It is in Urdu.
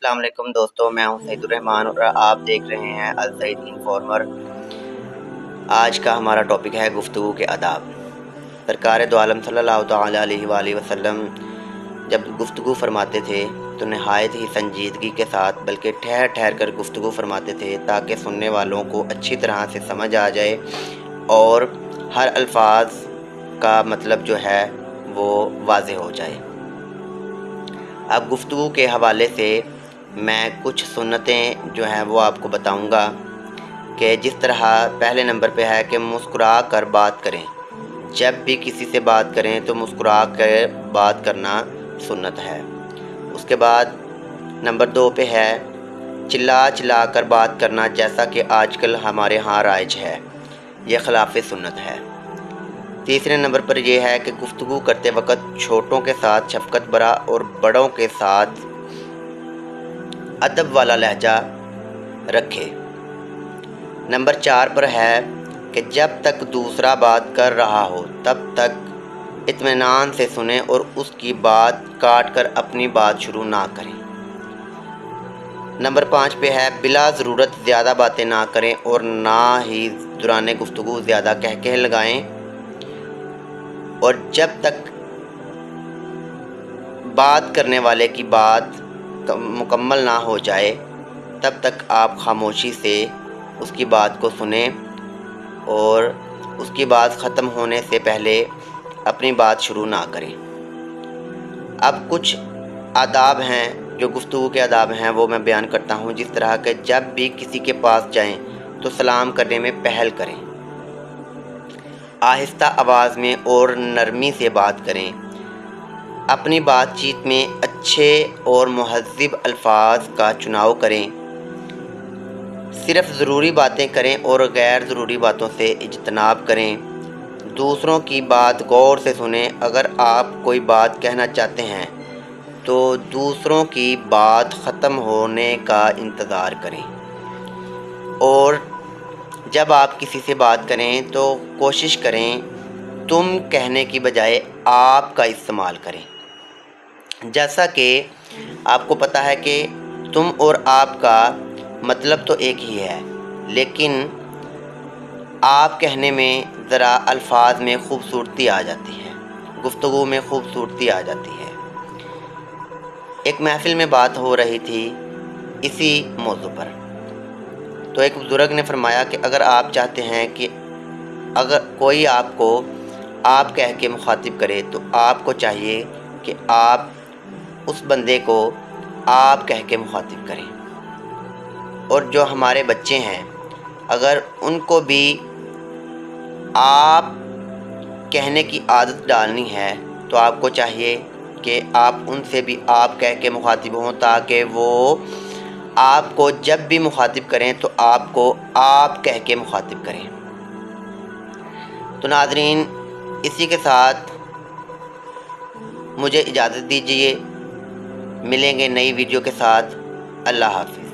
السلام علیکم دوستوں، میں ہوں سعید الرحمان اور آپ دیکھ رہے ہیں السعید انفارمر۔ آج کا ہمارا ٹاپک ہے گفتگو کے آداب۔ سرکار دو عالم صلی اللہ تعالیٰ علیہ وآلہ وسلم جب گفتگو فرماتے تھے تو نہایت ہی سنجیدگی کے ساتھ بلکہ ٹھہر ٹھہر کر گفتگو فرماتے تھے تاکہ سننے والوں کو اچھی طرح سے سمجھ آ جائے اور ہر الفاظ کا مطلب جو ہے وہ واضح ہو جائے۔ اب گفتگو کے حوالے سے میں کچھ سنتیں جو ہیں وہ آپ کو بتاؤں گا کہ جس طرح پہلے نمبر پہ ہے کہ مسکرا کر بات کریں۔ جب بھی کسی سے بات کریں تو مسکرا کر بات کرنا سنت ہے۔ اس کے بعد نمبر 2 پہ ہے چلا چلا کر بات کرنا، جیسا کہ آج کل ہمارے ہاں رائج ہے، یہ خلاف سنت ہے۔ تیسرے نمبر پر یہ ہے کہ گفتگو کرتے وقت چھوٹوں کے ساتھ شفقت برا اور بڑوں کے ساتھ ادب والا لہجہ رکھے۔ نمبر 4 پر ہے کہ جب تک دوسرا بات کر رہا ہو تب تک اطمینان سے سنیں اور اس کی بات کاٹ کر اپنی بات شروع نہ کریں۔ نمبر 5 پہ ہے بلا ضرورت زیادہ باتیں نہ کریں اور نہ ہی دوران گفتگو زیادہ کہکہے لگائیں، اور جب تک بات کرنے والے کی بات مکمل نہ ہو جائے تب تک آپ خاموشی سے اس کی بات کو سنیں اور اس کی بات ختم ہونے سے پہلے اپنی بات شروع نہ کریں۔ اب کچھ آداب ہیں جو گفتگو کے آداب ہیں وہ میں بیان کرتا ہوں، جس طرح کہ جب بھی کسی کے پاس جائیں تو سلام کرنے میں پہل کریں، آہستہ آواز میں اور نرمی سے بات کریں، اپنی بات چیت میں اچھے اور مہذب الفاظ کا چناؤ کریں، صرف ضروری باتیں کریں اور غیر ضروری باتوں سے اجتناب کریں، دوسروں کی بات غور سے سنیں، اگر آپ کوئی بات کہنا چاہتے ہیں تو دوسروں کی بات ختم ہونے کا انتظار کریں، اور جب آپ کسی سے بات کریں تو کوشش کریں تم کہنے کی بجائے آپ کا استعمال کریں، جیسا کہ آپ کو پتہ ہے کہ تم اور آپ کا مطلب تو ایک ہی ہے، لیکن آپ کہنے میں ذرا الفاظ میں خوبصورتی آ جاتی ہے، گفتگو میں خوبصورتی آ جاتی ہے۔ ایک محفل میں بات ہو رہی تھی اسی موضوع پر، تو ایک بزرگ نے فرمایا کہ اگر آپ چاہتے ہیں کہ اگر کوئی آپ کو آپ کہہ کے مخاطب کرے تو آپ کو چاہیے کہ آپ اس بندے کو آپ کہہ کے مخاطب کریں، اور جو ہمارے بچے ہیں اگر ان کو بھی آپ کہنے کی عادت ڈالنی ہے تو آپ کو چاہیے کہ آپ ان سے بھی آپ کہہ کے مخاطب ہوں، تاکہ وہ آپ کو جب بھی مخاطب کریں تو آپ کو آپ کہہ کے مخاطب کریں۔ تو ناظرین، اسی کے ساتھ مجھے اجازت دیجیے، ملیں گے نئی ویڈیو کے ساتھ۔ اللہ حافظ۔